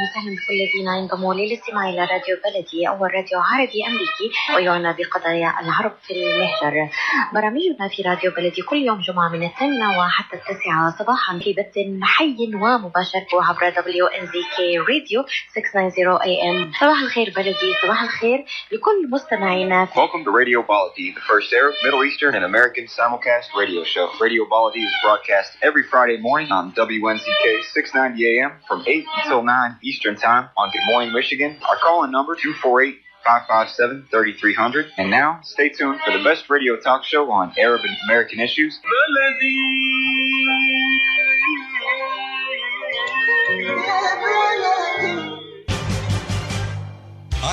وسهلا بكل الذين ينضموا للاستماع إلى راديو بلدي أول راديو عربي أمريكي ويعنى بقضايا العرب في المهجر. برامجنا في راديو بلدي كل يوم جمعة من 8 وحتى 9 صباحا في بث حي ومباشر عبر WNZK راديو 690 AM. صباح الخير بلدي، صباح الخير لكل مستمعينا. Welcome to Radio Baladi, the first Arab, Middle Eastern, and American simulcast radio show. Radio Baladi is broadcast every Friday morning on WNZK 690 AM from 8 until 9 Eastern Time on Good Morning Michigan. Our call-in number 248-557-3300. And now, stay tuned for the best radio talk show on Arab and American issues.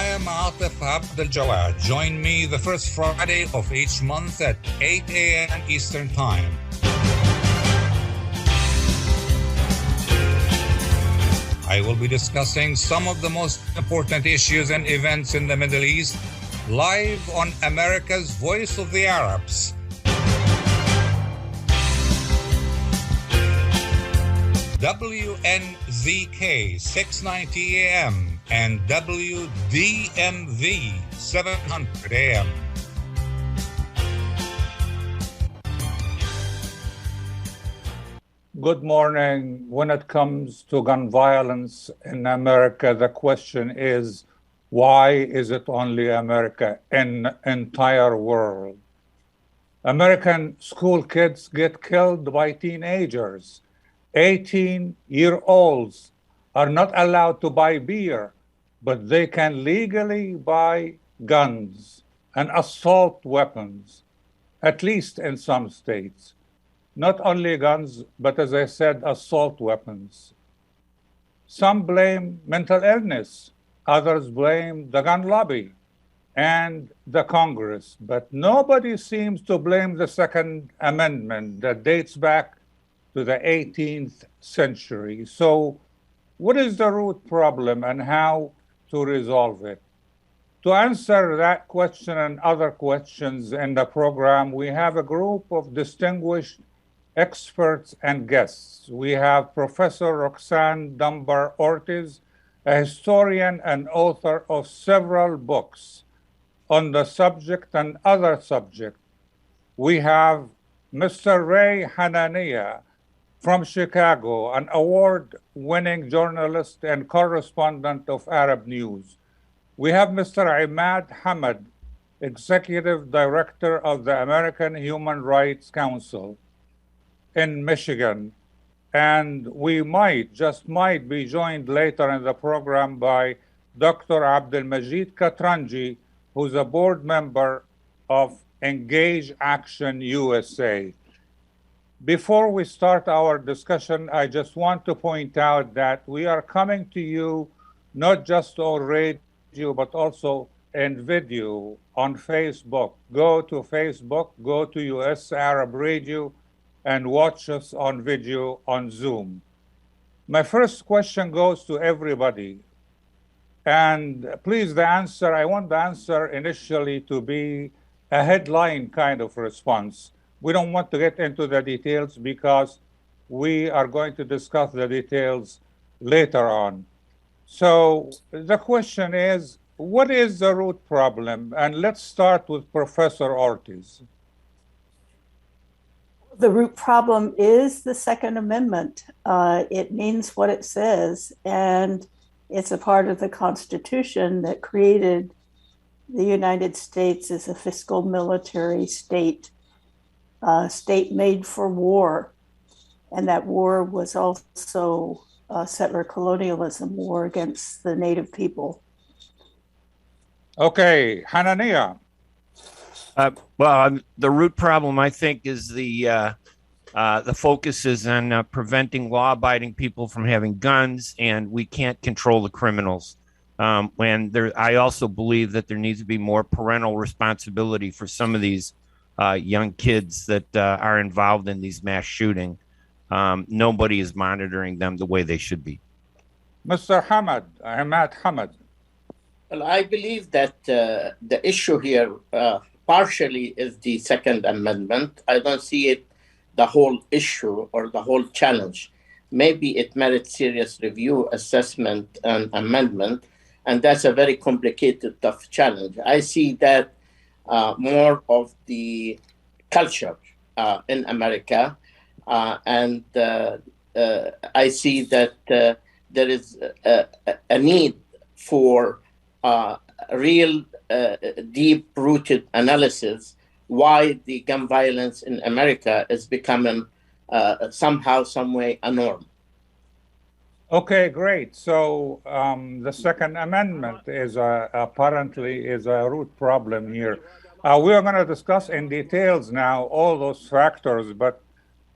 I am Atef Abdel Gawad. Join me the first Friday of each month at 8 a.m. Eastern Time. I will be discussing some of the most important issues and events in the Middle East live on America's Voice of the Arabs. WNZK 690 AM and WDMV 700 AM. Good morning. When it comes to gun violence in America, the question is, why is it only America in the entire world? American school kids get killed by teenagers. 18-year-olds are not allowed to buy beer, but they can legally buy guns and assault weapons, at least in some states. Not only guns, but as I said, assault weapons. Some blame mental illness, others blame the gun lobby and the Congress, but nobody seems to blame the Second Amendment that dates back to the 18th century. So what is the root problem and how to resolve it? To answer that question and other questions in the program, we have a group of distinguished experts and guests. We have Professor Roxanne Dunbar-Ortiz, a historian and author of several books on the subject and other subjects. We have Mr. Hanania from Chicago, an award-winning journalist and correspondent of Arab News. We have Mr. Imad Hamad, Executive Director of the American Human Rights Council in Michigan. And we just might be joined later in the program by Dr. Abdalmajid Katranji, who's a board member of Engage Action USA. Before we start our discussion, I just want to point out that we are coming to you not just on radio, but also in video on Facebook. Go to Facebook, go to US Arab Radio, and watch us on video on Zoom. My first question goes to everybody. And please, I want the answer initially to be a headline kind of response. We don't want to get into the details because we are going to discuss the details later on. So the question is, what is the root problem? And let's start with Professor Ortiz. The root problem is the Second Amendment. It means what it says, and it's a part of the Constitution that created the United States as a fiscal military state, state made for war. And that war was also settler colonialism, war against the native people. Okay, Hanania. Well, the root problem, I think, is the focus is on preventing law-abiding people from having guns, and we can't control the criminals. I also believe that there needs to be more parental responsibility for some of these young kids that are involved in these mass shooting. Nobody is monitoring them the way they should be. Mr. Hamad, Imad Hamad. Well, I believe that the issue here partially is the Second Amendment. I don't see it the whole issue or the whole challenge. Maybe it merits serious review, assessment, and amendment, and that's a very complicated, tough challenge. I see that more of the culture in America, and I see that there is a need for real deep-rooted analysis why the gun violence in America is becoming somehow, some way, a norm. Okay, great. So the Second Amendment is apparently is a root problem here. We are going to discuss in details now all those factors, but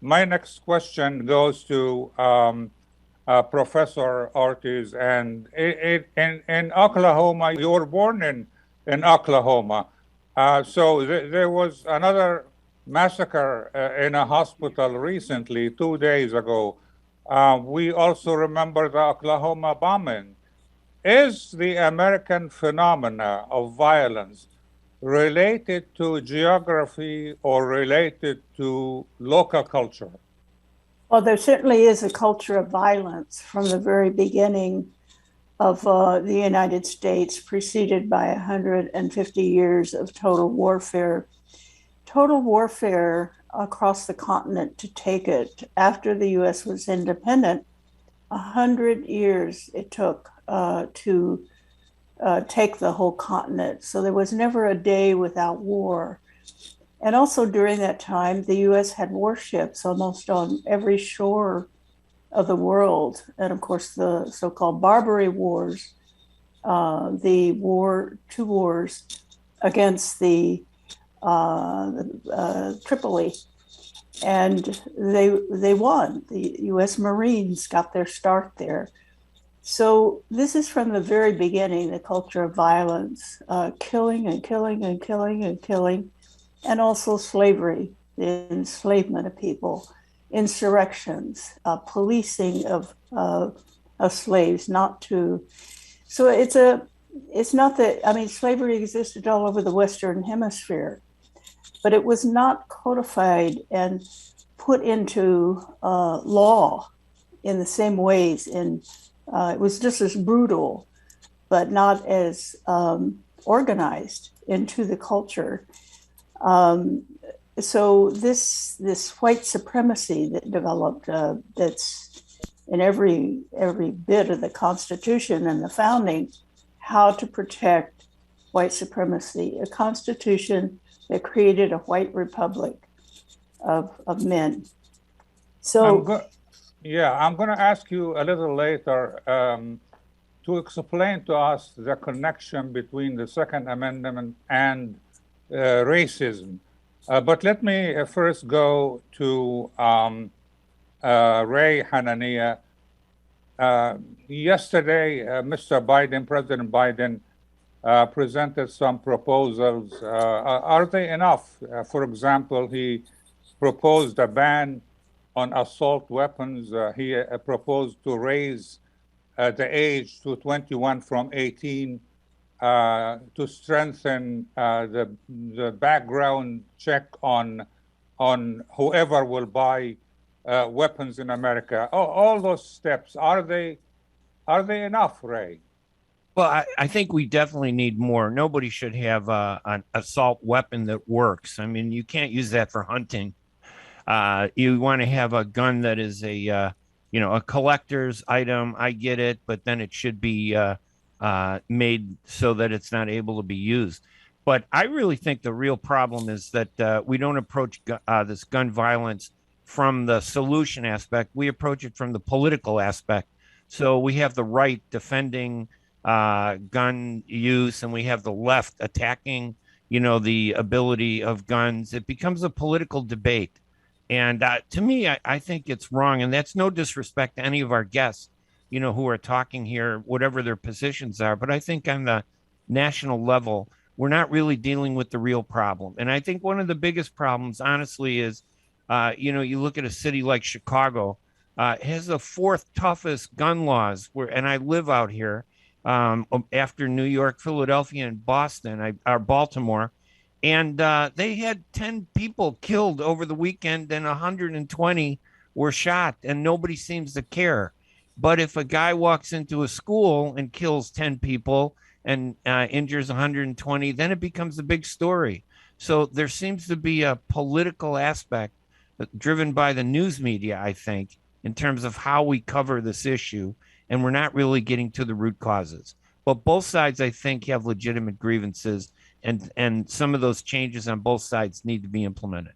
my next question goes to Professor Ortiz. And in Oklahoma, you were born in Oklahoma. So there was another massacre in a hospital recently, 2 days ago. We also remember the Oklahoma bombing. Is the American phenomena of violence related to geography or related to local culture? Well, there certainly is a culture of violence from the very beginning of the United States, preceded by 150 years of total warfare. Total warfare across the continent to take it. After the U.S. was independent, 100 years it took to take the whole continent. So there was never a day without war. And also during that time, the U.S. had warships almost on every shore of the world. And of course, the so-called Barbary Wars, two wars against the Tripoli. And they won. The U.S. Marines got their start there. So this is from the very beginning, the culture of violence, killing and killing and killing and killing, and also slavery, the enslavement of people, insurrections, policing of slaves, not to. So it's not that, I mean, slavery existed all over the Western Hemisphere, but it was not codified and put into law in the same ways. It was just as brutal, but not as organized into the culture. So this white supremacy that developed, that's in every bit of the Constitution and the founding, how to protect white supremacy, a constitution that created a white republic of men. So I'm going to ask you a little later to explain to us the connection between the Second Amendment and racism. But let me first go to Ray Hanania. Yesterday, President Biden presented some proposals. Are they enough? For example, he proposed a ban on assault weapons. He proposed to raise the age to 21 from 18, to strengthen the background check on whoever will buy weapons in America. All those steps, are they enough, Ray? Well, I think we definitely need more. Nobody should have an assault weapon that works. I mean, you can't use that for hunting. You want to have a gun that is a collector's item. I get it, but then it should be made so that it's not able to be used. But I really think the real problem is that we don't approach this gun violence from the solution aspect. We approach it from the political aspect. So we have the right defending gun use, and we have the left attacking, the ability of guns. It becomes a political debate. And to me, I think it's wrong. And that's no disrespect to any of our guests, who are talking here, whatever their positions are. But I think on the national level, we're not really dealing with the real problem. And I think one of the biggest problems, honestly, is, you look at a city like Chicago, has the fourth toughest gun laws. And I live out here after New York, Philadelphia, and Boston, or Baltimore. And they had 10 people killed over the weekend and 120 were shot, and nobody seems to care. But if a guy walks into a school and kills 10 people and injures 120, then it becomes a big story. So there seems to be a political aspect driven by the news media, I think, in terms of how we cover this issue. And we're not really getting to the root causes. But both sides, I think, have legitimate grievances. And some of those changes on both sides need to be implemented.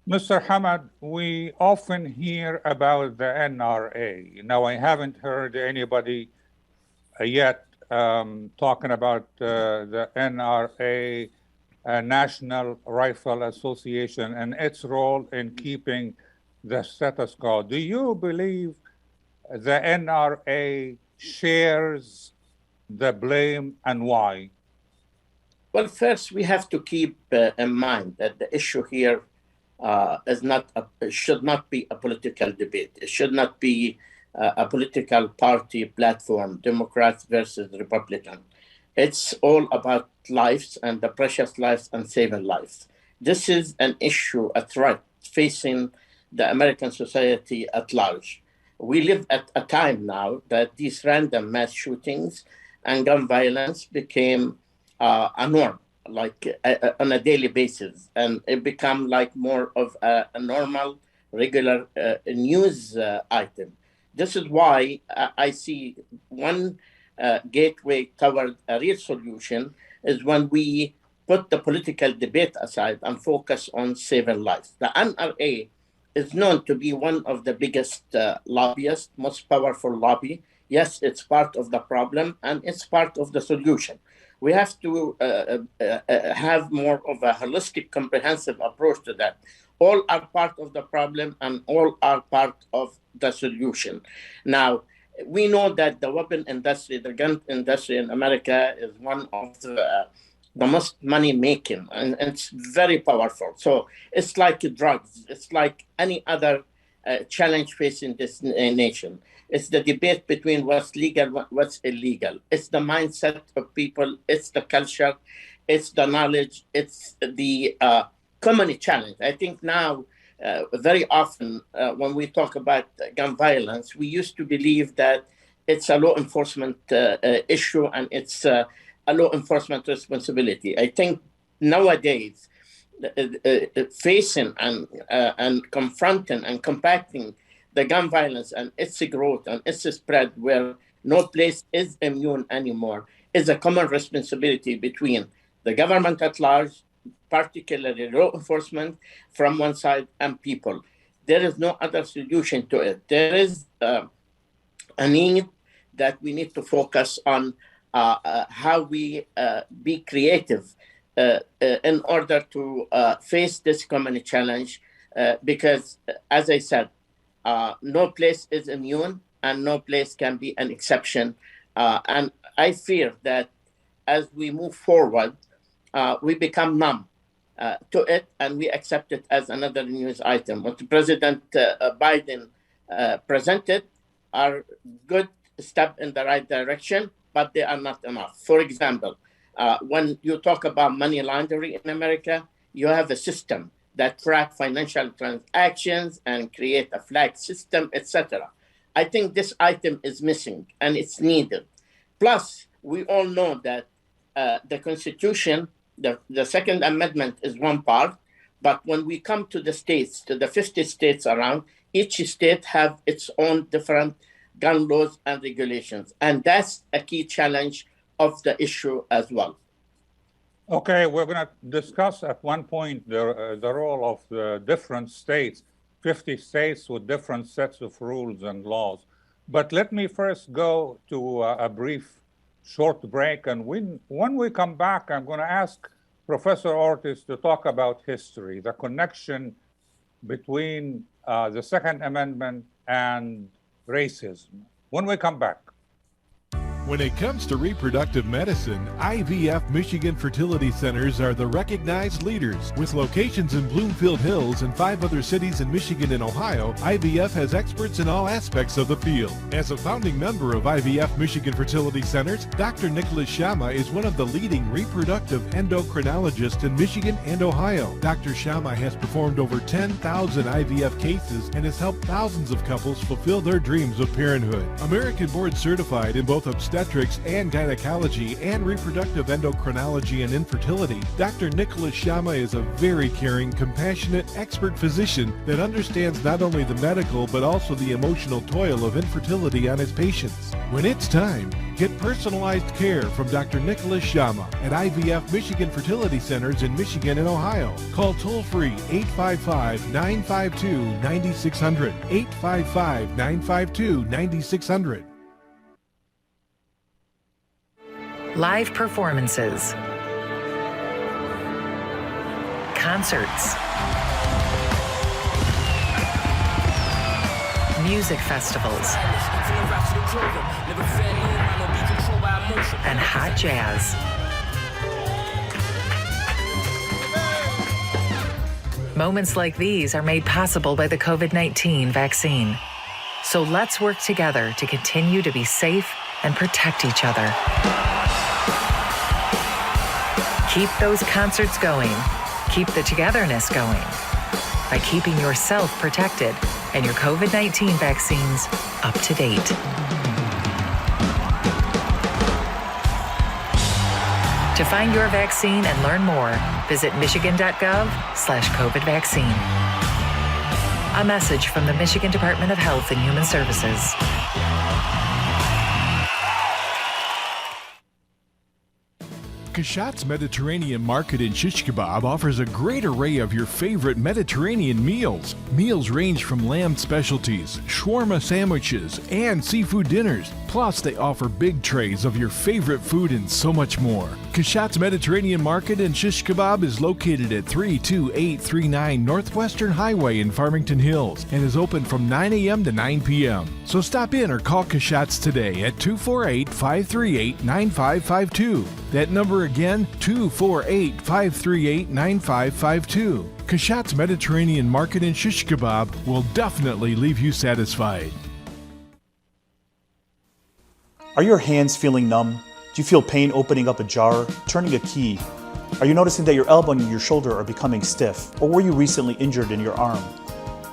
Mr. Hamad, we often hear about the NRA. Now, I haven't heard anybody yet talking about the NRA, National Rifle Association, and its role in keeping the status quo. Do you believe the NRA shares the blame, and why? Well, first, we have to keep in mind that the issue here should not be a political debate. It should not be a political party platform, Democrats versus Republican. It's all about lives and the precious lives and saving lives. This is an issue, a threat facing the American society at large. We live at a time now that these random mass shootings and gun violence became a norm, like on a daily basis, and it become like more of a normal, regular news item. This is why I see one gateway toward a real solution is when we put the political debate aside and focus on saving lives. The NRA is known to be one of the biggest lobbyists, most powerful lobby. Yes, it's part of the problem and it's part of the solution. We have to have more of a holistic, comprehensive approach to that. All are part of the problem and all are part of the solution. Now, we know that the weapon industry, the gun industry in America is one of the most money-making, and it's very powerful. So it's like drugs. It's like any other challenge facing this nation. It's the debate between what's legal, what's illegal. It's the mindset of people. It's the culture. It's the knowledge. It's the common challenge. I think now, very often, when we talk about gun violence, we used to believe that it's a law enforcement issue and it's a law enforcement responsibility. I think nowadays, facing and confronting and combating the gun violence and its growth and its spread, where no place is immune anymore, is a common responsibility between the government at large, particularly law enforcement from one side, and people. There is no other solution to it. There is a need that we need to focus on how we be creative in order to face this common challenge, because, as I said, no place is immune and no place can be an exception. And I fear that as we move forward, we become numb to it and we accept it as another news item. What President Biden presented are good step in the right direction, but they are not enough. For example, when you talk about money laundering in America, you have a system that track financial transactions and create a flag system, etc. I think this item is missing and it's needed. Plus, we all know that the Constitution, the Second Amendment is one part, but when we come to the states, to the 50 states around, each state have its own different gun laws and regulations. And that's a key challenge of the issue as well. Okay, we're going to discuss at one point the role of the different states, 50 states with different sets of rules and laws. But let me first go to a brief short break. And when we come back, I'm going to ask Professor Ortiz to talk about history, the connection between the Second Amendment and racism. When we come back. When it comes to reproductive medicine, IVF Michigan Fertility Centers are the recognized leaders. With locations in Bloomfield Hills and 5 other cities in Michigan and Ohio, IVF has experts in all aspects of the field. As a founding member of IVF Michigan Fertility Centers, Dr. Nicholas Shama is one of the leading reproductive endocrinologists in Michigan and Ohio. Dr. Shama has performed over 10,000 IVF cases and has helped thousands of couples fulfill their dreams of parenthood. American board certified in both obstetrics and gynecology and reproductive endocrinology and infertility, Dr. Nicholas Shama is a very caring, compassionate, expert physician that understands not only the medical but also the emotional toil of infertility on his patients. When it's time, get personalized care from Dr. Nicholas Shama at IVF Michigan Fertility Centers in Michigan and Ohio. Call toll-free 855-952-9600, 855-952-9600. Live performances, concerts, music festivals, and hot jazz. Moments like these are made possible by the COVID-19 vaccine. So let's work together to continue to be safe and protect each other. Keep those concerts going. Keep the togetherness going by keeping yourself protected and your COVID-19 vaccines up to date. To find your vaccine and learn more, visit michigan.gov/COVID vaccine. A message from the Michigan Department of Health and Human Services. Kashat's Mediterranean Market in Shish Kebab offers a great array of your favorite Mediterranean meals. Meals range from lamb specialties, shawarma sandwiches, and seafood dinners. Plus, they offer big trays of your favorite food and so much more. Kashat's Mediterranean Market in Shish Kebab is located at 32839 Northwestern Highway in Farmington Hills and is open from 9 a.m. to 9 p.m. So stop in or call Kashat's today at 248-538-9552. That number again, 248-538-9552. Kashat's Mediterranean Market in Shish Kebab will definitely leave you satisfied. Are your hands feeling numb? Do you feel pain opening up a jar, turning a key? Are you noticing that your elbow and your shoulder are becoming stiff? Or were you recently injured in your arm?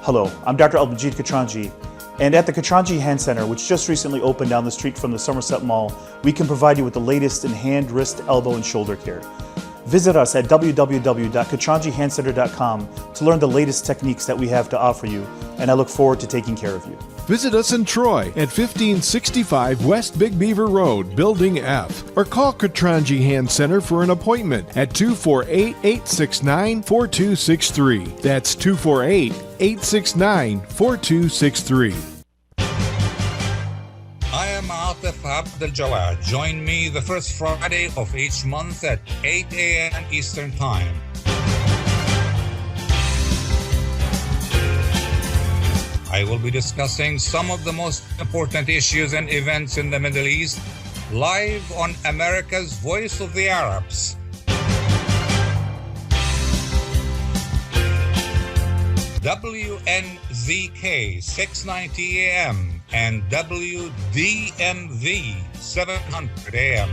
Hello, I'm Dr. Abdalmajid Katranji, and at the Katranji Hand Center, which just recently opened down the street from the Somerset Mall, we can provide you with the latest in hand, wrist, elbow, and shoulder care. Visit us at www.katranjihandcenter.com to learn the latest techniques that we have to offer you, and I look forward to taking care of you. Visit us in Troy at 1565 West Big Beaver Road, Building F, or call Katranji Hand Center for an appointment at 248-869-4263. That's 248-869-4263. I am Atef Abdel Gawad. Join me the first Friday of each month at 8 a.m. Eastern Time. I will be discussing some of the most important issues and events in the Middle East live on America's Voice of the Arabs. WNZK 690 AM and WDMV 700 AM.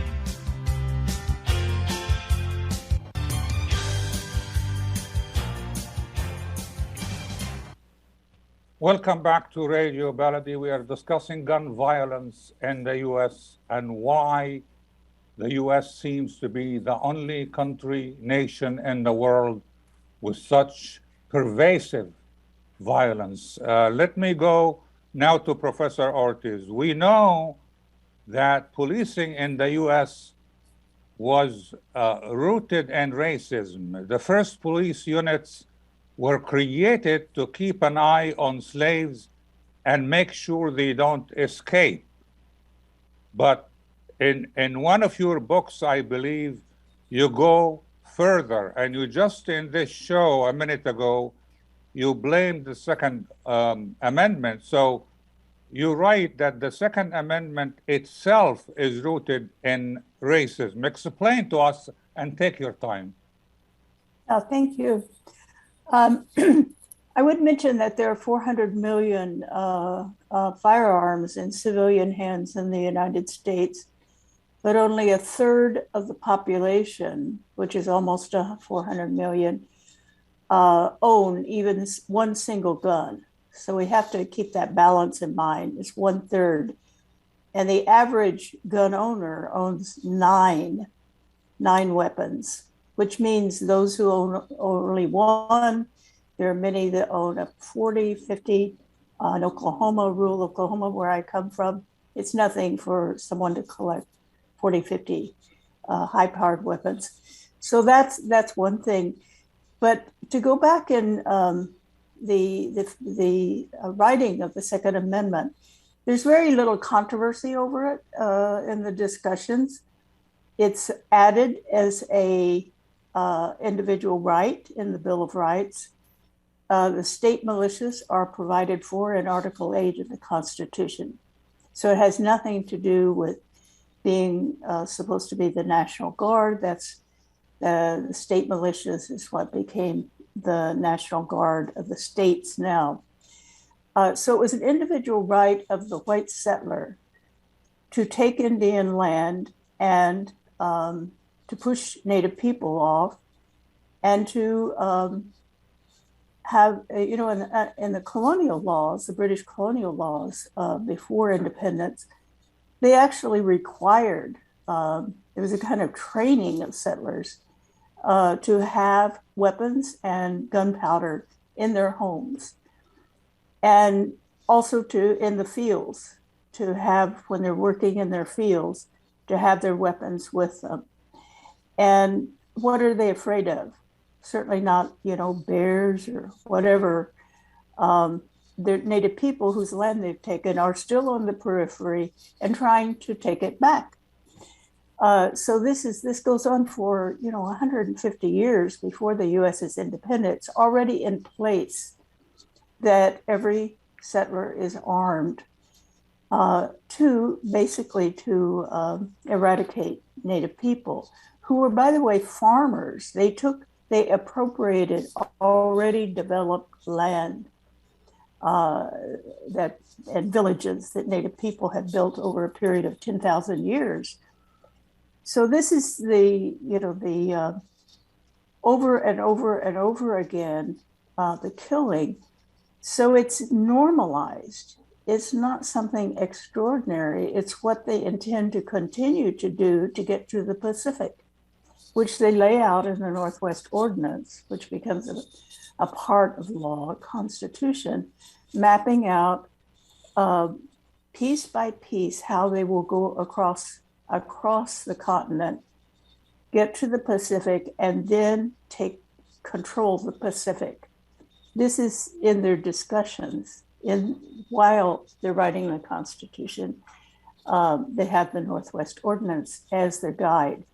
Welcome back to Radio Baladi. We are discussing gun violence in the U.S. and why the U.S. seems to be the only country, nation in the world with such pervasive violence. Let me go now to Professor Ortiz. We know that policing in the U.S. was rooted in racism. The first police units were created to keep an eye on slaves and make sure they don't escape. But in one of your books, I believe, you go further, and you just in this show a minute ago, you blamed the Second Amendment. So you write that the Second Amendment itself is rooted in racism. Explain to us and take your time. Oh, thank you. I would mention that there are 400 million firearms in civilian hands in the United States, but only a third of the population, which is almost 400 million, own even one single gun. So we have to keep that balance in mind. It's 1/3. And the average gun owner owns nine weapons, which means those who own only one, there are many that own up 40, 50. In Oklahoma, rural Oklahoma, where I come from, it's nothing for someone to collect 40, 50 high-powered weapons. So that's one thing. But to go back in the writing of the Second Amendment, there's very little controversy over it in the discussions. It's added as a individual right in the Bill of Rights. The state militias are provided for in Article 8 of the Constitution. So it has nothing to do with being supposed to be the National Guard. That's the state militias is what became the National Guard of the states now. So it was an individual right of the white settler to take Indian land and to push Native people off and to have, in the colonial laws, the British colonial laws before independence, they actually required, it was a kind of training of settlers to have weapons and gunpowder in their homes. And also in the fields, to have, when they're working in their fields, to have their weapons with them. And what are they afraid of? Certainly not, bears or whatever. The Native people whose land they've taken are still on the periphery and trying to take it back. So this goes on for 150 years before the U.S.'s independence, already in place that every settler is armed to eradicate Native people, who were, by the way, farmers. They appropriated already developed land and villages that Native people had built over a period of 10,000 years. So this is the over and over and over again, the killing. So it's normalized. It's not something extraordinary. It's what they intend to continue to do to get to the Pacific, which they lay out in the Northwest Ordinance, which becomes a part of law, constitution, mapping out piece by piece how they will go across the continent, get to the Pacific, and then take control of the Pacific. This is in their discussions. While they're writing the Constitution, they have the Northwest Ordinance as their guide.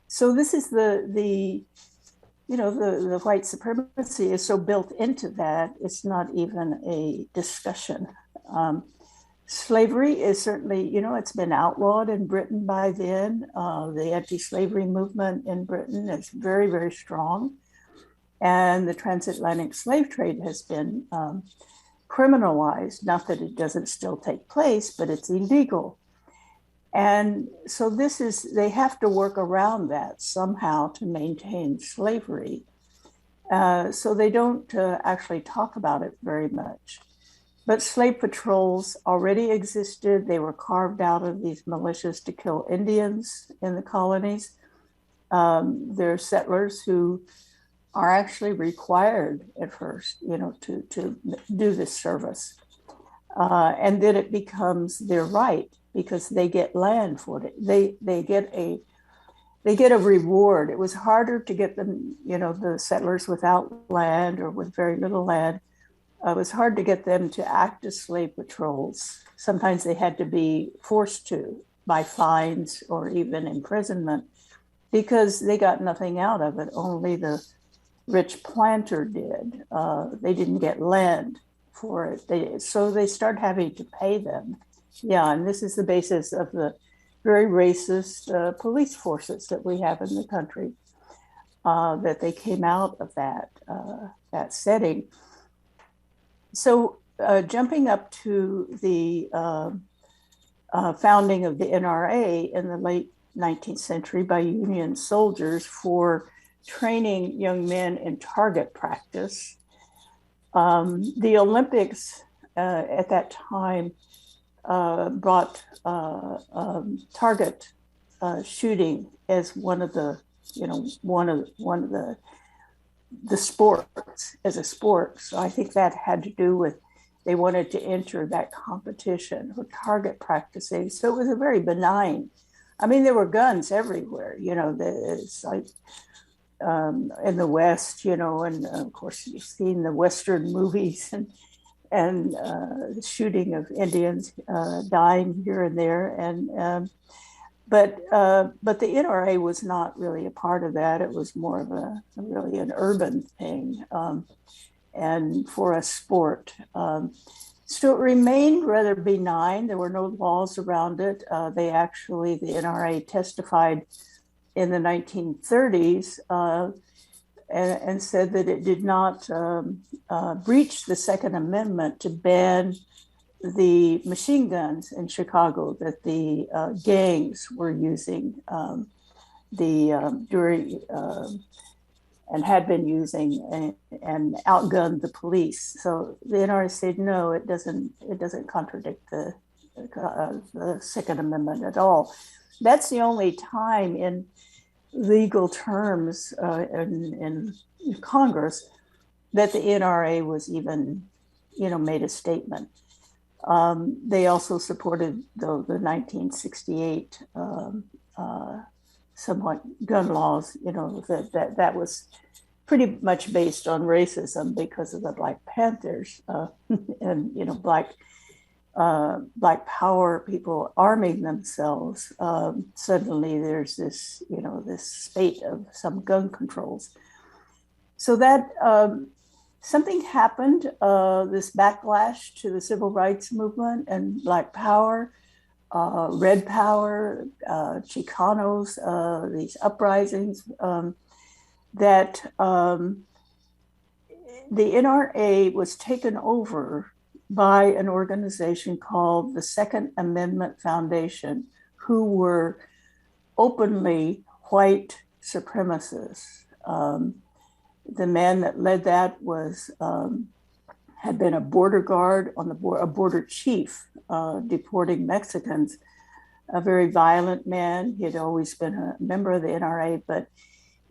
So this is the white supremacy is so built into that, it's not even a discussion. Slavery is certainly, it's been outlawed in Britain by then. The anti-slavery movement in Britain is very, very strong. And the transatlantic slave trade has been criminalized, not that it doesn't still take place, but it's illegal. And so they have to work around that somehow to maintain slavery. So they don't actually talk about it very much. But slave patrols already existed. They were carved out of these militias to kill Indians in the colonies. There are settlers who are actually required at first, to do this service. And then it becomes their right because they get land for it. They get a reward. It was harder to get them, the settlers without land or with very little land. It was hard to get them to act as slave patrols. Sometimes they had to be forced to by fines or even imprisonment because they got nothing out of it. Only the rich planter did. They didn't get land for it. So they start having to pay them. Yeah, and this is the basis of the very racist police forces that we have in the country, that they came out of that setting. So jumping up to the founding of the NRA in the late 19th century by Union soldiers for training young men in target practice. The Olympics at that time brought target shooting as one of the sports, as a sport. So I think that had to do with they wanted to enter that competition for target practicing. So it was a very benign. I mean, there were guns everywhere. It's like in the West, and of course you've seen the Western movies and the shooting of Indians dying here and there, but the NRA was not really a part of that. It was more of really an urban thing, and for a sport. So it remained rather benign. There were no laws around it. The NRA testified in the 1930s and said that it did not breach the Second Amendment to ban the machine guns in Chicago that the gangs were using during and had been using and outgunned the police. So the NRA said no, it doesn't contradict the Second Amendment at all. That's the only time in legal terms in Congress that the NRA was even, made a statement. They also supported the 1968 somewhat gun laws, that was pretty much based on racism because of the Black Panthers and, Black power people arming themselves. Suddenly there's this, this spate of some gun controls. So that something happened, this backlash to the civil rights movement and Black power, Red Power, Chicanos, these uprisings, that the NRA was taken over by an organization called the Second Amendment Foundation, who were openly white supremacists. The man that led that had been a border guard on a border chief deporting Mexicans, a very violent man. He had always been a member of the NRA, but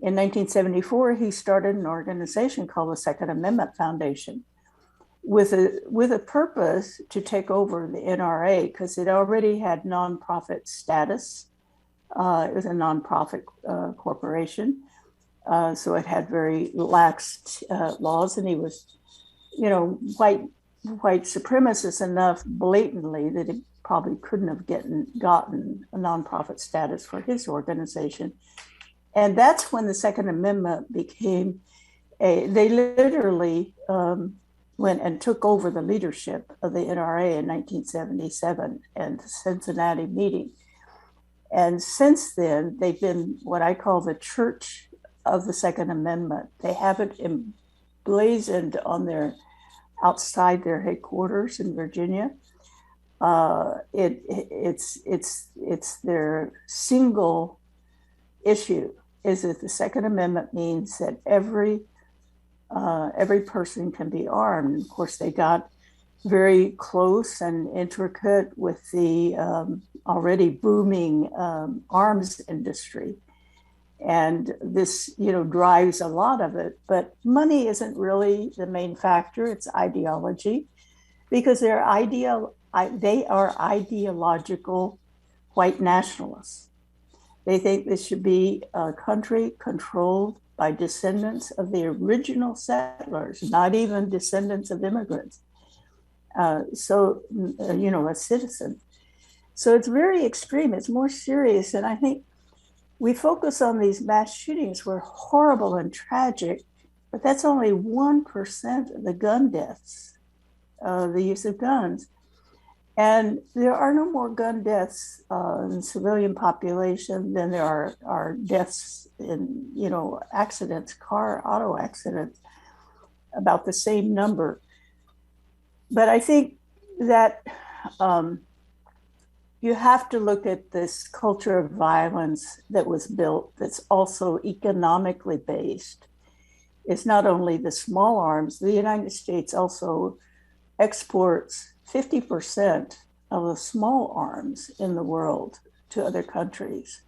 in 1974, he started an organization called the Second Amendment Foundation with a purpose to take over the NRA because it already had nonprofit status. It was a nonprofit corporation. So it had very lax laws, and he was, white supremacist enough blatantly that it probably couldn't have gotten a nonprofit status for his organization. And that's when the Second Amendment became they literally went and took over the leadership of the NRA in 1977 and the Cincinnati meeting. And since then, they've been what I call the Church of the Second Amendment. They have it emblazoned on outside their headquarters in Virginia. It's their single issue is that the Second Amendment means that every person can be armed. Of course, they got very close and intricate with the already booming arms industry. And this, drives a lot of it, but money isn't really the main factor. It's ideology, because they are ideological white nationalists. They think this should be a country controlled by descendants of the original settlers, not even descendants of immigrants. A citizen. So it's very extreme. It's more serious. And I think we focus on these mass shootings were horrible and tragic, but that's only 1% of the gun deaths the use of guns. And there are no more gun deaths in the civilian population than there are deaths in, accidents, auto accidents, about the same number. But I think that you have to look at this culture of violence that was built that's also economically based. It's not only the small arms. The United States also exports 50% of the small arms in the world to other countries.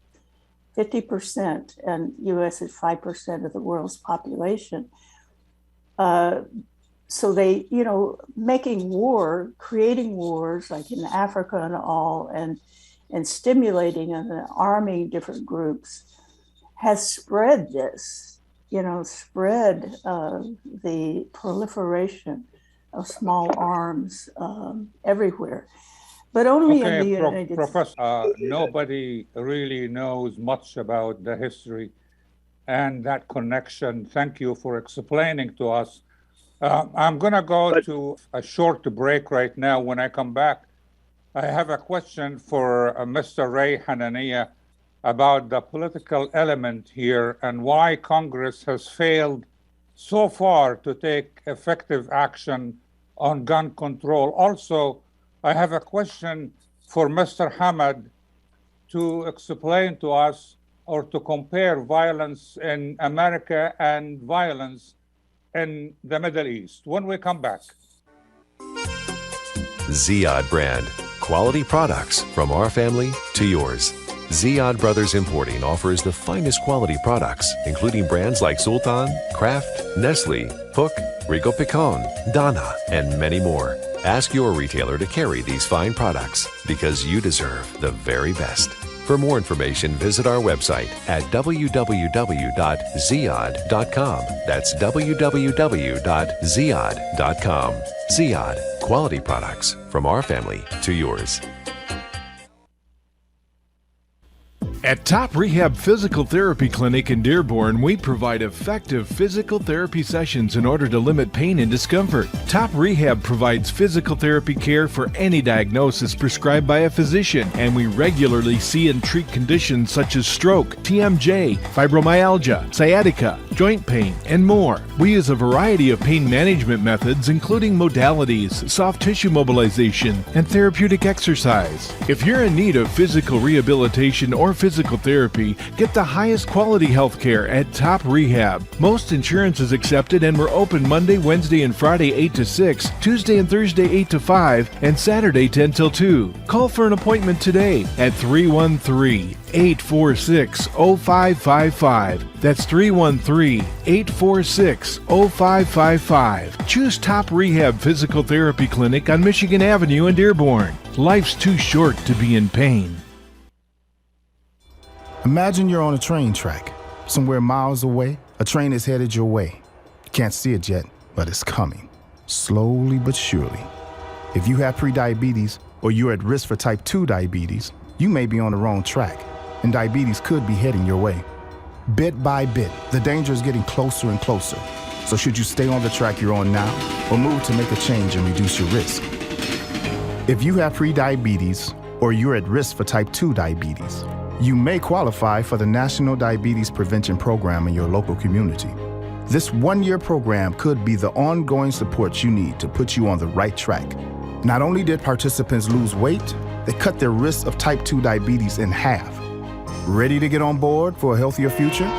50%, and US is 5% of the world's population. So they, making war, creating wars like in Africa and all, and stimulating and arming different groups has spread this, spread the proliferation of small arms everywhere, but only in the United States. Professor, nobody really knows much about the history and that connection. Thank you for explaining to us. I'm going to go to a short break right now. When I come back, I have a question for Mr. Ray Hanania about the political element here and why Congress has failed so far to take effective action on gun control. Also, I have a question for Mr. Hamad to explain to us or to compare violence in America and violence in the Middle East when we come back. Ziyad brand. Quality products from our family to yours. Ziyad Brothers Importing offers the finest quality products, including brands like Sultan, Kraft, Nestle, Hook, Rico Picon, Donna, and many more. Ask your retailer to carry these fine products because you deserve the very best. For more information, visit our website at www.ziyad.com. That's www.ziyad.com. Ziyad, quality products from our family to yours. At Top Rehab Physical Therapy Clinic in Dearborn, we provide effective physical therapy sessions in order to limit pain and discomfort. Top Rehab provides physical therapy care for any diagnosis prescribed by a physician, and we regularly see and treat conditions such as stroke, TMJ, fibromyalgia, sciatica, joint pain, and more. We use a variety of pain management methods, including modalities, soft tissue mobilization, and therapeutic exercise. If you're in need of physical rehabilitation or physical therapy, get the highest quality health care at Top Rehab. Most insurance is accepted, and we're open Monday, Wednesday, and Friday 8 to 6, Tuesday and Thursday 8 to 5, and Saturday 10 till 2. Call for an appointment today at 313-846-0555. That's 313-846-0555. Choose Top Rehab Physical Therapy Clinic on Michigan Avenue in Dearborn. Life's too short to be in pain. Imagine you're on a train track. Somewhere miles away, a train is headed your way. You can't see it yet, but it's coming. Slowly but surely. If you have prediabetes or you're at risk for type 2 diabetes, you may be on the wrong track, and diabetes could be heading your way. Bit by bit, the danger is getting closer and closer. So should you stay on the track you're on now or move to make a change and reduce your risk? If you have prediabetes or you're at risk for type 2 diabetes, you may qualify for the National Diabetes Prevention Program in your local community. This one-year program could be the ongoing support you need to put you on the right track. Not only did participants lose weight, they cut their risk of type 2 diabetes in half. Ready to get on board for a healthier future?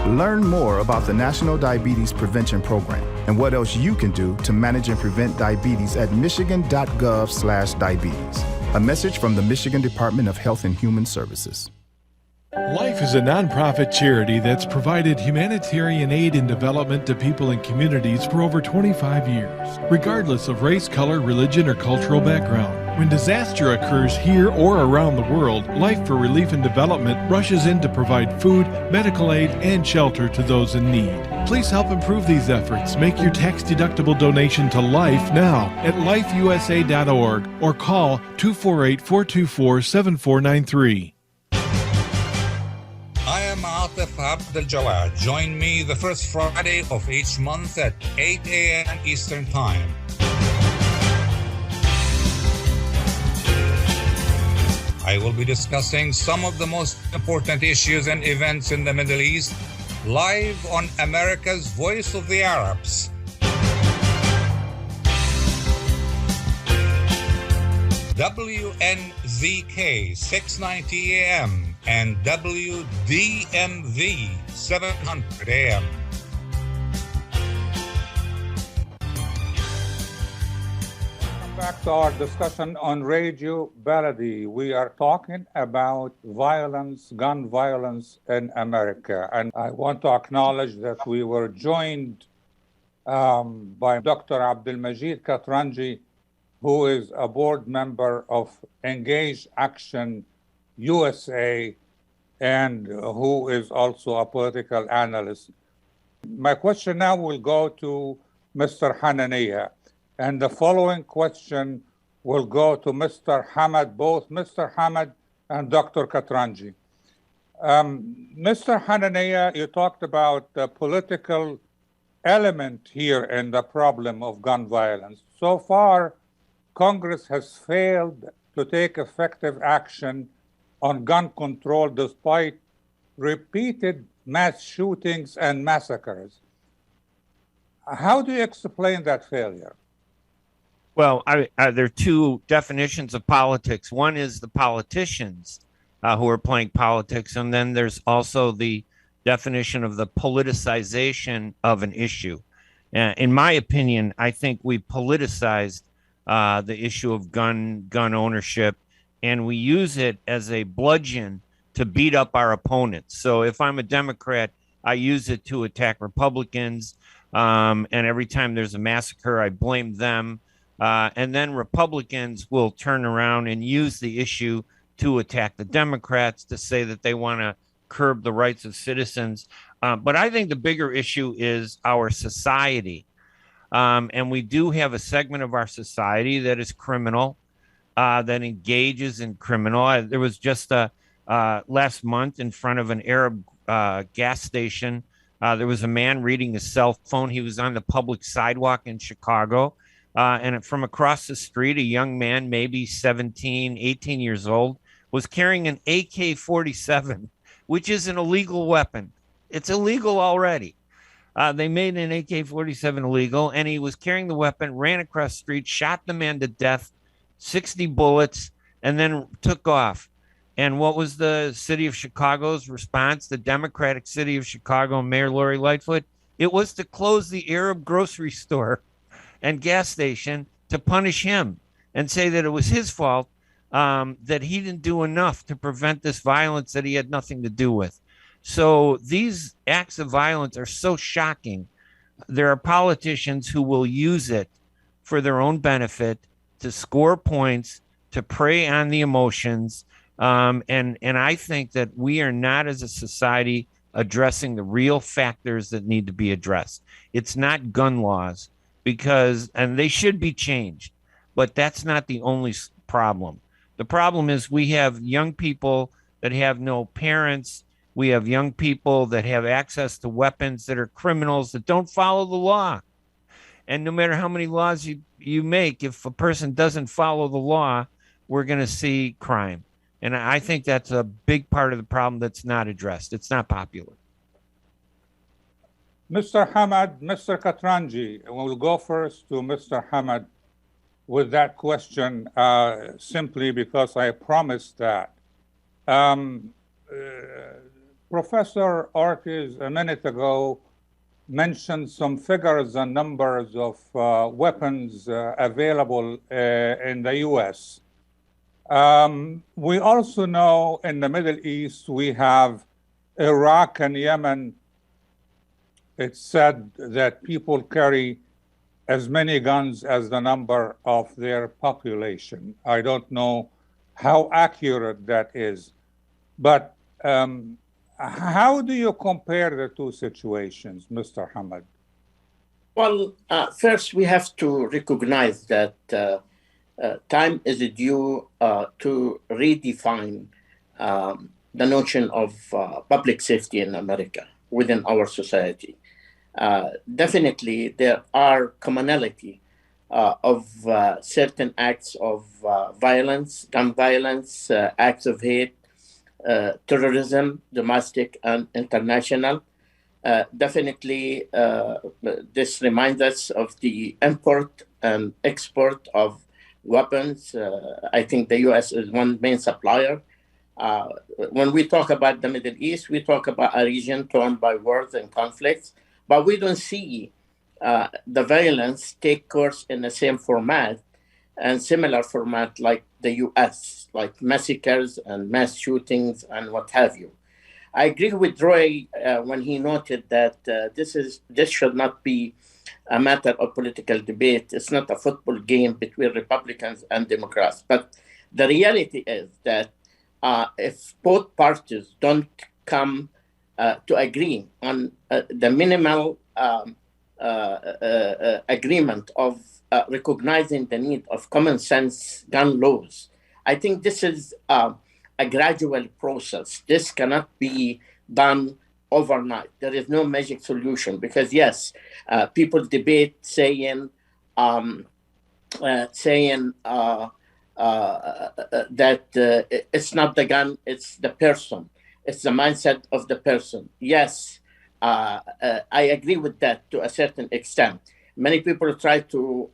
Learn more about the National Diabetes Prevention Program and what else you can do to manage and prevent diabetes at michigan.gov/diabetes. A message from the Michigan Department of Health and Human Services. Life is a nonprofit charity that's provided humanitarian aid and development to people and communities for over 25 years, regardless of race, color, religion, or cultural background. When disaster occurs here or around the world, Life for Relief and Development rushes in to provide food, medical aid, and shelter to those in need. Please help improve these efforts. Make your tax-deductible donation to Life now at lifeusa.org or call 248-424-7493. I am Atef Abdel Gawad. Join me the first Friday of each month at 8 a.m. Eastern Time. I will be discussing some of the most important issues and events in the Middle East live on America's Voice of the Arabs. WNZK 690 AM and WDMV 700 AM. Back to our discussion on Radio Baladi. We are talking about violence, gun violence in America. And I want to acknowledge that we were joined by Dr. Abdalmajid Katranji, who is a board member of Engage Action USA and who is also a political analyst. My question now will go to Mr. Hanania. And the following question will go to Mr. Hamad, both Mr. Hamad and Dr. Katranji. Mr. Hanania, you talked about the political element here in the problem of gun violence. So far, Congress has failed to take effective action on gun control despite repeated mass shootings and massacres. How do you explain that failure? Well, there are two definitions of politics. One is the politicians who are playing politics, and then there's also the definition of the politicization of an issue. In my opinion, I think we politicized the issue of gun ownership, and we use it as a bludgeon to beat up our opponents. So if I'm a Democrat, I use it to attack Republicans, and every time there's a massacre, I blame them. And then Republicans will turn around and use the issue to attack the Democrats, to say that they want to curb the rights of citizens. But I think the bigger issue is our society. And we do have a segment of our society that is criminal, that engages in criminal. There was just last month in front of an Arab gas station, there was a man reading his cell phone. He was on the public sidewalk in Chicago. And from across the street, a young man, maybe 17, 18 years old, was carrying an AK-47, which is an illegal weapon. It's illegal already. They made an AK-47 illegal, and he was carrying the weapon, ran across the street, shot the man to death, 60 bullets, and then took off. And what was the city of Chicago's response? The Democratic city of Chicago, Mayor Lori Lightfoot? It was to close the Arab grocery store and gas station to punish him and say that it was his fault, that he didn't do enough to prevent this violence that he had nothing to do with. So these acts of violence are so shocking. There are politicians who will use it for their own benefit, to score points, to prey on the emotions. And I think that we are not, as a society, addressing the real factors that need to be addressed. It's not gun laws, and they should be changed, but that's not the only problem. The problem is we have young people that have no parents. We have young people that have access to weapons that are criminals that don't follow the law. And no matter how many laws you make, if a person doesn't follow the law, we're going to see crime. And I think that's a big part of the problem that's not addressed. It's not popular. Mr. Hamad, Mr. Katranji, we'll go first to Mr. Hamad with that question, simply because I promised that. Professor Ortiz a minute ago mentioned some figures and numbers of weapons available in the U.S. We also know in the Middle East we have Iraq and Yemen. It's said that people carry as many guns as the number of their population. I don't know how accurate that is, but how do you compare the two situations, Mr. Hamad? Well, first we have to recognize that time is due to redefine the notion of public safety in America within our society. Definitely, there are commonality of certain acts of violence, gun violence, acts of hate, terrorism, domestic and international. Definitely, this reminds us of the import and export of weapons. I think the U.S. is one main supplier. When we talk about the Middle East, we talk about a region torn by wars and conflicts, but we don't see the violence take course in the same format and similar format like the U.S., like massacres and mass shootings and what have you. I agree with Roy when he noted that this should not be a matter of political debate. It's not a football game between Republicans and Democrats. But the reality is that if both parties don't come to agree on the minimal agreement of recognizing the need of common sense gun laws, I think this is a gradual process. This cannot be done overnight. There is no magic solution because, yes, people debate saying that it's not the gun, it's the person. It's the mindset of the person. Yes, I agree with that to a certain extent. Many people try to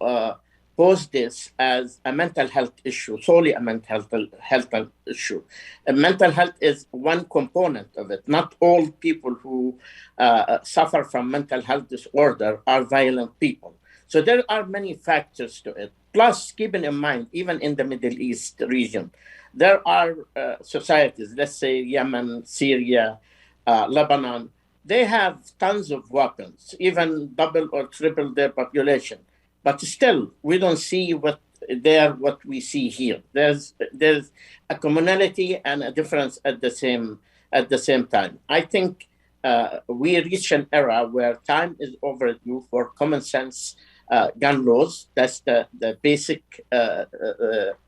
pose this as a mental health issue, solely a mental health issue. Mental health is one component of it. Not all people who suffer from mental health disorder are violent people. So there are many factors to it. Plus, keeping in mind, even in the Middle East region, there are societies, let's say Yemen, Syria, Lebanon, they have tons of weapons, even double or triple their population. But still, we don't see what we see here. There's a commonality and a difference at the same time. I think we reach an era where time is overdue for common sense gun laws. That's the basic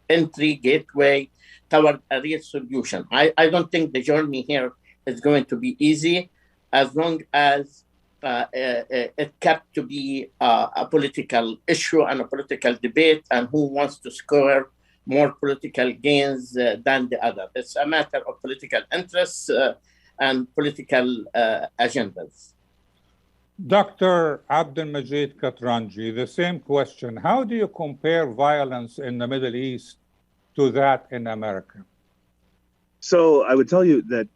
entry gateway toward a real solution. I don't think the journey here is going to be easy as long as it kept to be a political issue and a political debate, and who wants to score more political gains than the other. It's a matter of political interests and political agendas. Dr. Abdalmajid Katranji, the same question. How do you compare violence in the Middle East to that in America? So I would tell you that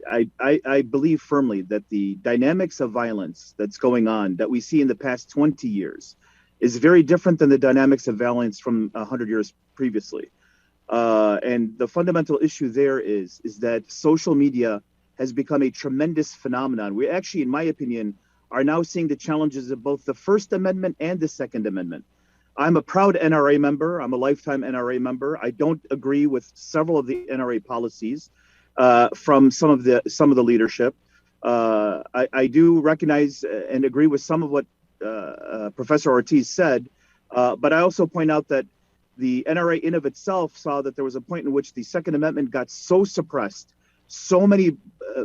I believe firmly that the dynamics of violence that's going on that we see in the past 20 years is very different than the dynamics of violence from 100 years previously. And the fundamental issue there is that social media has become a tremendous phenomenon. We actually, in my opinion, are now seeing the challenges of both the First Amendment and the Second Amendment. I'm a proud NRA member. I'm a lifetime NRA member. I don't agree with several of the NRA policies from some of the leadership. I do recognize and agree with some of what Professor Ortiz said, but I also point out that the NRA in of itself saw that there was a point in which the Second Amendment got so suppressed, so many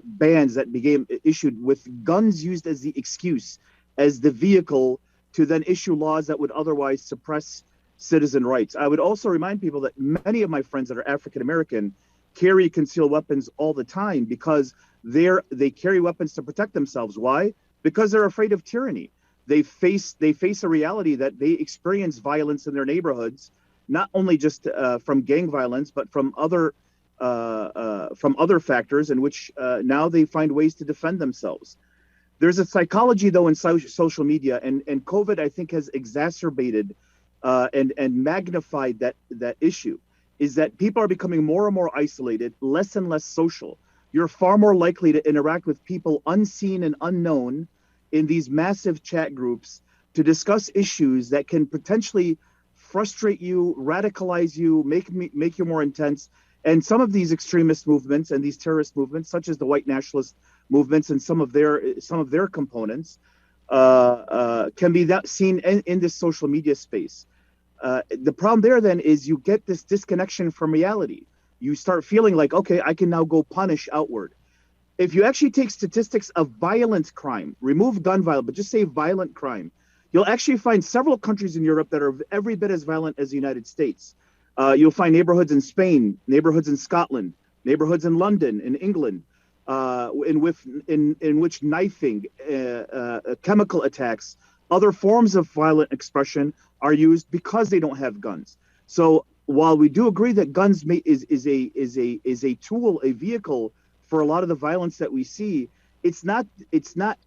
bans that became issued with guns used as the excuse, as the vehicle to then issue laws that would otherwise suppress citizen rights. I would also remind people that many of my friends that are African American carry concealed weapons all the time because they carry weapons to protect themselves. Why? Because they're afraid of tyranny. They face a reality that they experience violence in their neighborhoods, not only just from gang violence, but from other factors in which now they find ways to defend themselves. There's a psychology, though, in social media, and COVID, I think, has exacerbated and magnified that issue, is that people are becoming more and more isolated, less and less social. You're far more likely to interact with people unseen and unknown in these massive chat groups to discuss issues that can potentially frustrate you, radicalize you, make you more intense. And some of these extremist movements and these terrorist movements, such as the white nationalist movements and some of their components, can be seen in this social media space. The problem there then is you get this disconnection from reality. You start feeling like, okay, I can now go punish outward. If you actually take statistics of violent crime, remove gun violence, but just say violent crime, you'll actually find several countries in Europe that are every bit as violent as the United States. You'll find neighborhoods in Spain, neighborhoods in Scotland, neighborhoods in London, in England, in which knifing, chemical attacks, other forms of violent expression are used because they don't have guns. So while we do agree that guns is a tool, a vehicle for a lot of the violence that we see, it's not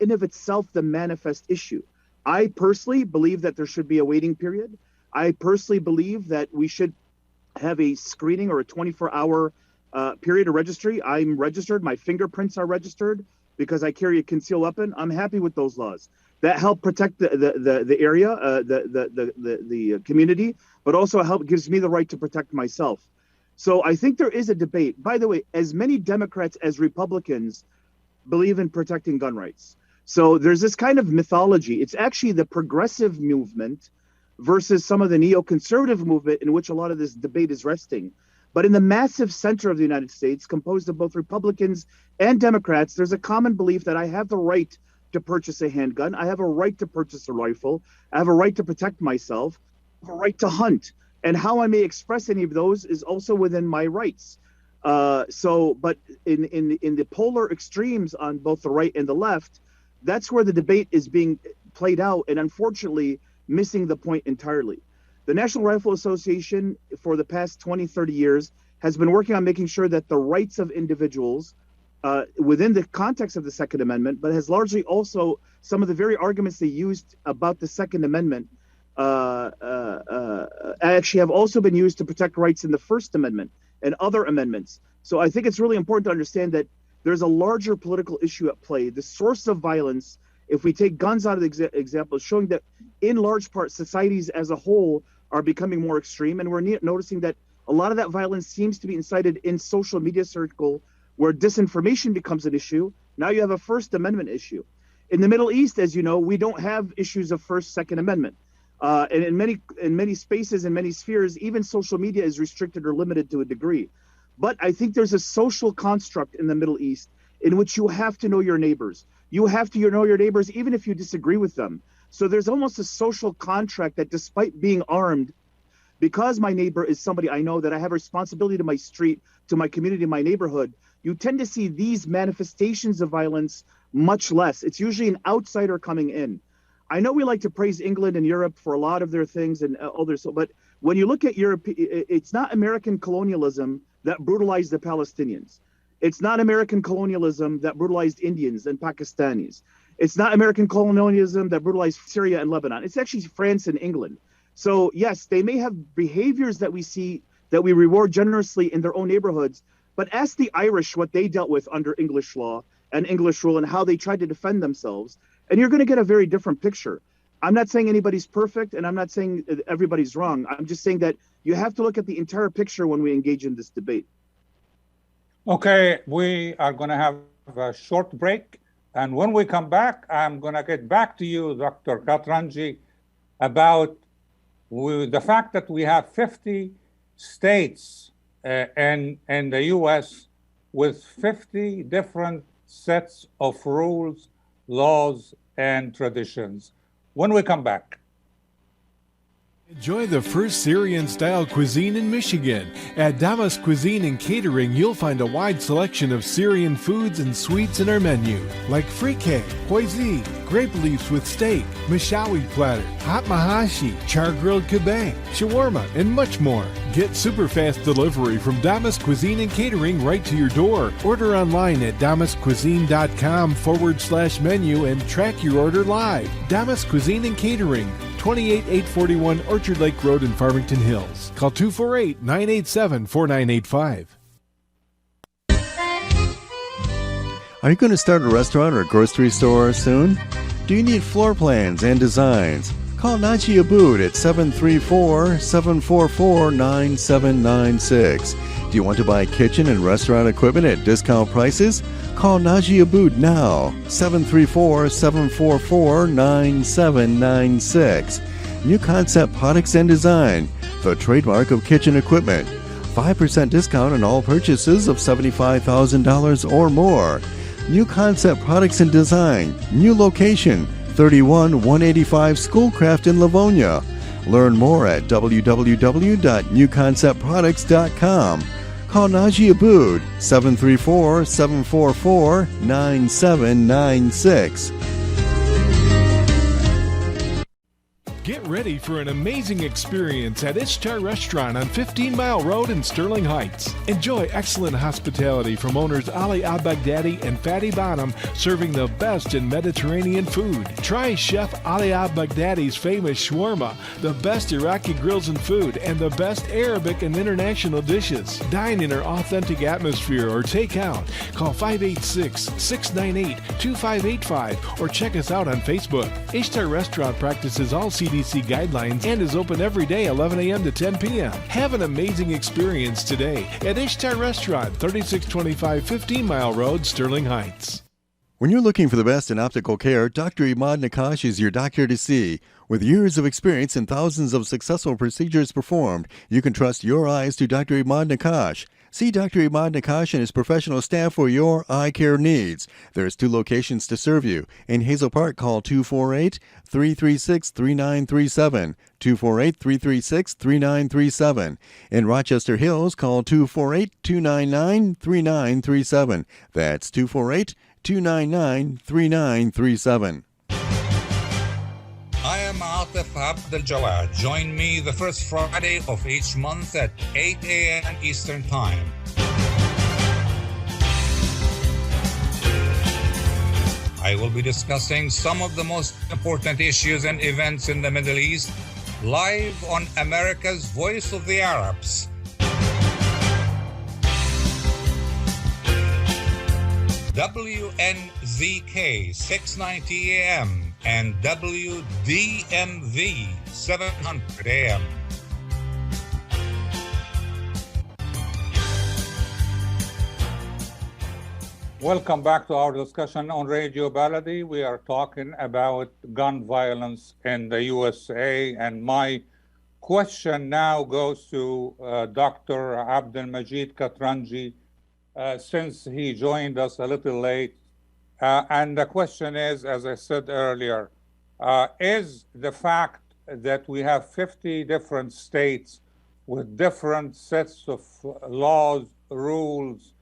in of itself the manifest issue. I personally believe that there should be a waiting period. I personally believe that we should have a screening or a 24-hour period of registry. I'm registered. My fingerprints are registered because I carry a concealed weapon. I'm happy with those laws that help protect the area, the community, but also gives me the right to protect myself. So I think there is a debate. By the way, as many Democrats as Republicans believe in protecting gun rights. So there's this kind of mythology. It's actually the progressive movement versus some of the neoconservative movement in which a lot of this debate is resting. But in the massive center of the United States, composed of both Republicans and Democrats, there's a common belief that I have the right to purchase a handgun. I have a right to purchase a rifle. I have a right to protect myself. I have a right to hunt. And how I may express any of those is also within my rights. But in the polar extremes on both the right and the left, that's where the debate is being played out and unfortunately missing the point entirely. The National Rifle Association for the past 20, 30 years has been working on making sure that the rights of individuals within the context of the Second Amendment, but has largely also some of the very arguments they used about the Second Amendment actually have also been used to protect rights in the First Amendment and other amendments. So I think it's really important to understand that there's a larger political issue at play. The source of violence, if we take guns out of the example, is showing that in large part societies as a whole are becoming more extreme. And we're noticing that a lot of that violence seems to be incited in social media circle where disinformation becomes an issue. Now you have a First Amendment issue. In the Middle East, as you know, we don't have issues of First, Second Amendment. And in many spaces, in many spheres, even social media is restricted or limited to a degree. But I think there's a social construct in the Middle East in which you have to know your neighbors. You have to know your neighbors even if you disagree with them. So there's almost a social contract that despite being armed, because my neighbor is somebody I know, that I have a responsibility to my street, to my community, my neighborhood, you tend to see these manifestations of violence much less. It's usually an outsider coming in. I know we like to praise England and Europe for a lot of their things and others, but when you look at Europe, it's not American colonialism that brutalized the Palestinians. It's not American colonialism that brutalized Indians and Pakistanis. It's not American colonialism that brutalized Syria and Lebanon. It's actually France and England. So yes, they may have behaviors that we see that we reward generously in their own neighborhoods, but ask the Irish what they dealt with under English law and English rule and how they tried to defend themselves. And you're going to get a very different picture. I'm not saying anybody's perfect, and I'm not saying everybody's wrong. I'm just saying that you have to look at the entire picture when we engage in this debate. Okay, we are going to have a short break. And when we come back, I'm going to get back to you, Dr. Katranji, about the fact that we have 50 states in the U.S. with 50 different sets of rules, laws, and traditions. When we come back. Enjoy the first Syrian-style cuisine in Michigan. At Damas Cuisine and Catering, you'll find a wide selection of Syrian foods and sweets in our menu, like frikeh, poisi, grape leaves with steak, mishawi platter, hot mahashi, char-grilled kebab, shawarma, and much more. Get super fast delivery from Damas Cuisine and Catering right to your door. Order online at damascuisine.com/menu and track your order live. Damas Cuisine and Catering, 28841 Orchard Lake Road in Farmington Hills. Call 248-987-4985. Are you going to start a restaurant or grocery store soon? Do you need floor plans and designs? Call Naji Abood at 734-744-9796. Do you want to buy kitchen and restaurant equipment at discount prices? Call Naji Abood now, 734-744-9796. New Concept Products and Design, the trademark of kitchen equipment. 5% discount on all purchases of $75,000 or more. New Concept Products and Design, new location, 131 185 Schoolcraft in Livonia. Learn more at www.newconceptproducts.com. Call Najee Abood 734-744-9796. Get ready for an amazing experience at Ishtar Restaurant on 15 Mile Road in Sterling Heights. Enjoy excellent hospitality from owners Ali Al-Baghdadi and Fatty Bottom, serving the best in Mediterranean food. Try Chef Ali Al-Baghdadi's famous shawarma, the best Iraqi grills and food, and the best Arabic and international dishes. Dine in our authentic atmosphere or take out. Call 586-698-2585 or check us out on Facebook. Ishtar Restaurant practices all CDC guidelines and is open every day 11 a.m. to 10 p.m. Have an amazing experience today at Ishtar Restaurant, 3625 15 Mile Road, Sterling Heights. When you're looking for the best in optical care, Dr. Imad Nakash is your doctor to see. With years of experience and thousands of successful procedures performed, you can trust your eyes to Dr. Imad Nakash. See Dr. Imad Nakash and his professional staff for your eye care needs. There's 2 locations to serve you. In Hazel Park, call 248-336-3937. 248-336-3937. In Rochester Hills, call 248-299-3937. That's 248-299-3937. I am Atef Abdel Gawad. Join me the first Friday of each month at 8 a.m. Eastern Time. I will be discussing some of the most important issues and events in the Middle East live on America's Voice of the Arabs. WNZK 690 AM and WDMV 700 AM. Welcome back to our discussion on Radio Baladi. We are talking about gun violence in the USA, and my question now goes to Dr. Abdalmajid Katranji, since he joined us a little late. And the question is, as I said earlier, is the fact that we have 50 different states with different sets of laws, rules,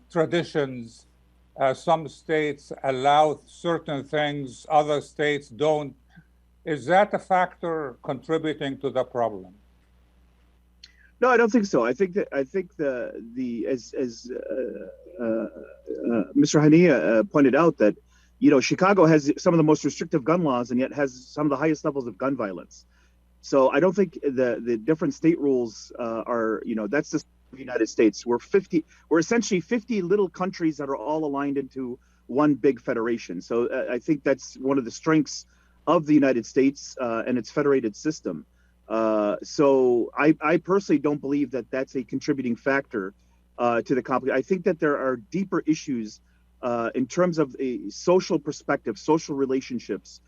traditions, some states allow certain things, other states don't. Is that a factor contributing to the problem? No, I don't think so. I think the Mr. Hanania pointed out that, you know, Chicago has some of the most restrictive gun laws and yet has some of the highest levels of gun violence. So I don't think the different state rules are, you know, that's the United States. We're essentially 50 little countries that are all aligned into one big federation. So I think that's one of the strengths of the United States and its federated system. So I personally don't believe that that's a contributing factor to the conflict. I think that there are deeper issues in terms of a social perspective, social relationships,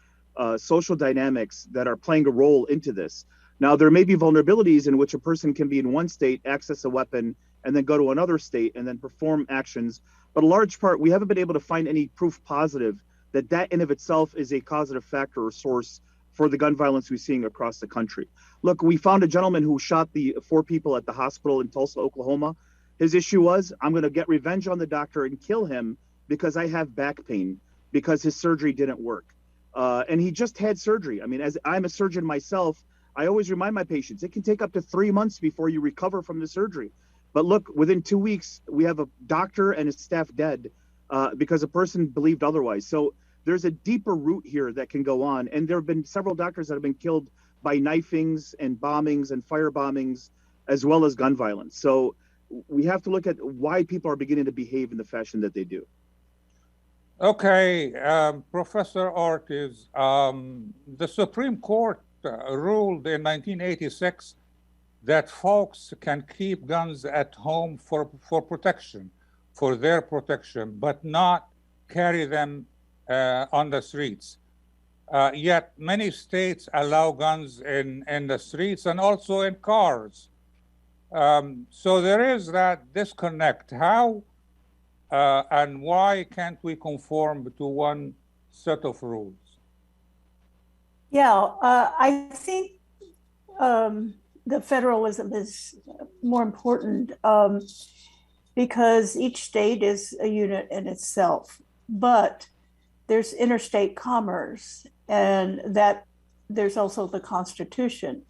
social dynamics that are playing a role into this. Now, there may be vulnerabilities in which a person can be in one state, access a weapon, and then go to another state and then perform actions. But a large part, we haven't been able to find any proof positive that that in of itself is a causative factor or source for the gun violence we're seeing across the country. Look, we found a gentleman who shot the 4 people at the hospital in Tulsa, Oklahoma. His issue was, I'm going to get revenge on the doctor and kill him because I have back pain because his surgery didn't work. And he just had surgery. I mean, as I'm a surgeon myself, I always remind my patients, it can take up to 3 months before you recover from the surgery. But look, within 2 weeks, we have a doctor and his staff dead because a person believed otherwise. So there's a deeper root here that can go on. And there have been several doctors that have been killed by knifings and bombings and fire bombings, as well as gun violence. So we have to look at why people are beginning to behave in the fashion that they do. Okay, Professor Ortiz, the Supreme Court ruled in 1986 that folks can keep guns at home for protection, for their protection, but not carry them on the streets. Yet many states allow guns in the streets and also in cars. So there is that disconnect. How and why can't we conform to one set of rules? Yeah, I think the federalism is more important because each state is a unit in itself, but there's interstate commerce, and that there's also the Constitution.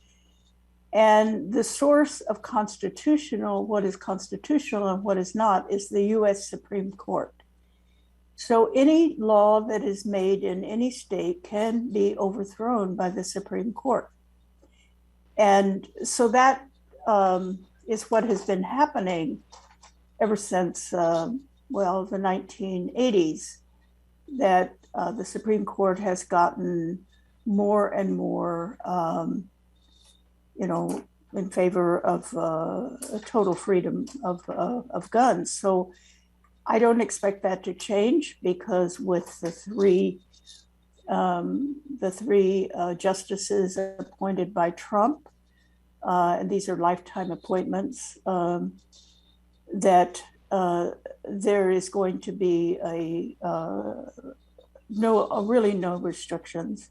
And the source of what is constitutional and what is not, is the US Supreme Court. So any law that is made in any state can be overthrown by the Supreme Court. And so that is what has been happening ever since, the 1980s, that the Supreme Court has gotten more and more, in favor of total freedom of guns. So I don't expect that to change, because with the three justices appointed by Trump, and these are lifetime appointments, that there is going to be really no restrictions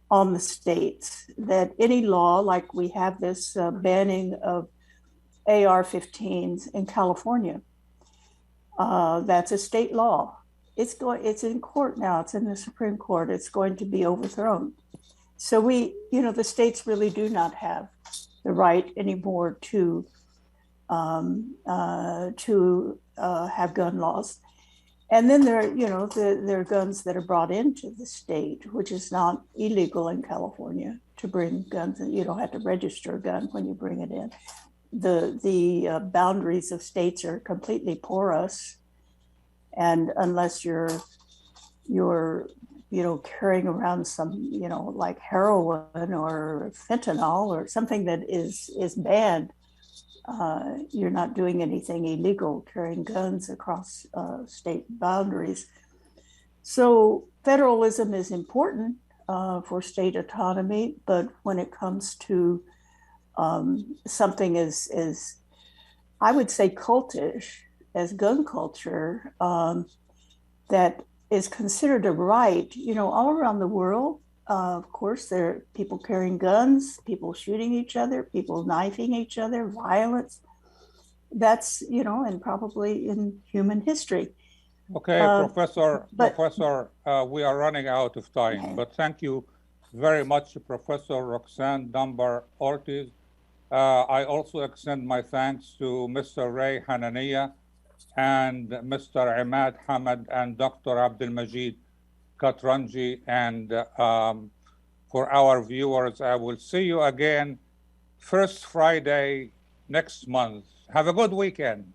on the states, that any law, like we have this banning of AR-15s in California, that's a state law. It's in court now. It's in the Supreme Court. It's going to be overthrown. So the states really do not have the right anymore to have gun laws. And then there are guns that are brought into the state, which is not illegal in California to bring guns, and you don't have to register a gun when you bring it in. The boundaries of states are completely porous, and unless you're carrying around some like heroin or fentanyl or something that is banned, you're not doing anything illegal carrying guns across state boundaries. So federalism is important for state autonomy, but when it comes to something as I would say cultish as gun culture, that is considered a right, all around the world. Of course, there are people carrying guns, people shooting each other, people knifing each other, violence. That's, and probably in human history. Okay, Professor, we are running out of time, okay. But thank you very much, Professor Roxanne Dunbar-Ortiz. I also extend my thanks to Mr. Ray Hanania and Mr. Imad Hamad and Dr. Abdalmajid Katranji, and for our viewers, I will see you again first Friday next month. Have a good weekend.